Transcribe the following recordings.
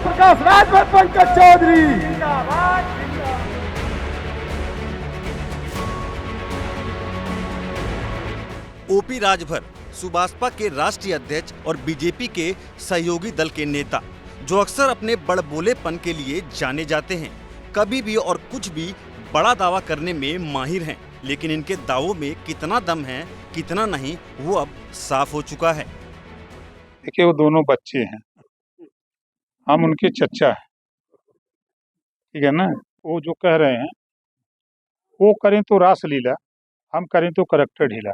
Prakash Rajbhar Pankaj Chaudhary. OP Rajbhar Subhaspa के राष्ट्रीय अध्यक्ष और बीजेपी के सहयोगी दल के नेता, जो अक्सर अपने बड़बोलेपन के लिए जाने जाते हैं। कभी भी और कुछ भी बड़ा दावा करने में माहिर हैं, लेकिन इनके दावों में कितना दम है कितना नहीं वो अब साफ हो चुका है। देखिए, वो दोनों बच्चे हैं, हम उनके चचा हैं, ठीक है ना। वो जो कह रहे हैं वो करें तो रासलीला, हम करें तो करैक्टर ढीला।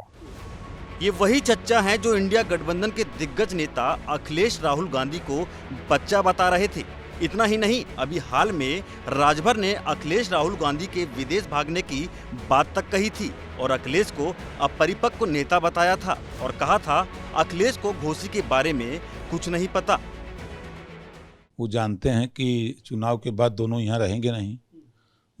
ये वही चच्चा हैं जो इंडिया गठबंधन के दिग्गज नेता अखिलेश राहुल गांधी को बच्चा बता रहे थे। इतना ही नहीं, अभी हाल में राजभर ने अखिलेश राहुल गांधी के विदेश भागने की बात तक कही थी और अखिलेश को अपरिपक्व नेता बताया था और कहा था अखिलेश को घोसी के बारे में कुछ नहीं पता। वो जानते हैं कि चुनाव के बाद दोनों यहाँ रहेंगे नहीं,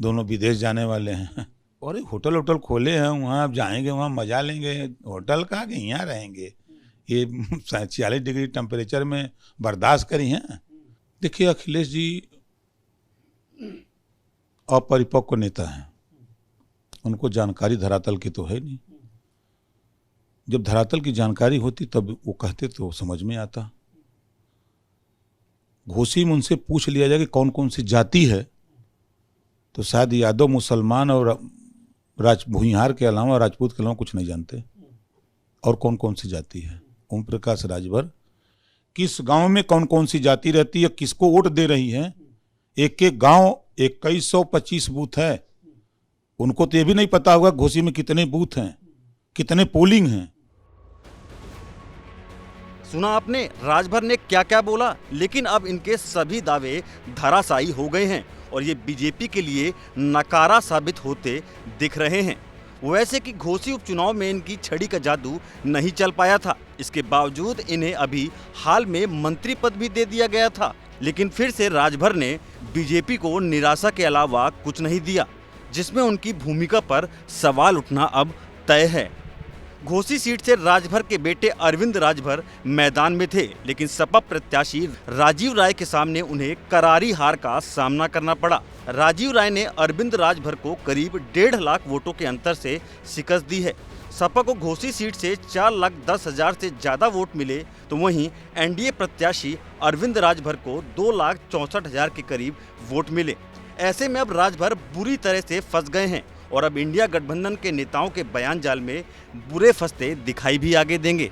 दोनों विदेश जाने वाले हैं और एक होटल खोले हैं, वहाँ आप जाएंगे, वहाँ मजा लेंगे। होटल कहाँ के, यहाँ रहेंगे। ये 40 डिग्री टेम्परेचर में बर्दाश्त करी हैं। देखिए, अखिलेश जी अपरिपक्व नेता हैं, उनको जानकारी धरातल की तो है नहीं। जब धरातल की जानकारी होती तब वो कहते तो समझ में आता। घोसी में उनसे पूछ लिया जाए कि कौन कौन सी जाति है, तो शायद यादव, मुसलमान और भूमिहार के अलावा, राजपूत के अलावा कुछ नहीं जानते। और कौन कौन सी जाति है? ओम प्रकाश राजभर किस गांव में कौन कौन सी जाति रहती है, किसको वोट दे रही है, एक एक गांव 2125 बूथ है, उनको तो ये भी नहीं पता होगा घोसी में कितने बूथ हैं, कितने पोलिंग हैं। सुना आपने राजभर ने क्या क्या बोला, लेकिन अब इनके सभी दावे धराशायी हो गए हैं और ये बीजेपी के लिए नकारा साबित होते दिख रहे हैं। वैसे कि घोसी उपचुनाव में इनकी छड़ी का जादू नहीं चल पाया था, इसके बावजूद इन्हें अभी हाल में मंत्री पद भी दे दिया गया था, लेकिन फिर से राजभर ने बीजेपी को निराशा के अलावा कुछ नहीं दिया, जिसमें उनकी भूमिका पर सवाल उठना अब तय है। घोसी सीट से राजभर के बेटे अरविंद राजभर मैदान में थे, लेकिन सपा प्रत्याशी राजीव राय के सामने उन्हें करारी हार का सामना करना पड़ा। राजीव राय ने अरविंद राजभर को करीब 1.5 लाख वोटों के अंतर से शिकस्त दी है। सपा को घोसी सीट से 4,10,000 से ज्यादा वोट मिले, तो वहीं एनडीए प्रत्याशी अरविंद राजभर को 2,64,000 के करीब वोट मिले। ऐसे में अब राजभर बुरी तरह से फंस गए हैं और अब इंडिया गठबंधन के नेताओं के बयान जाल में बुरे फंसते दिखाई भी आगे देंगे।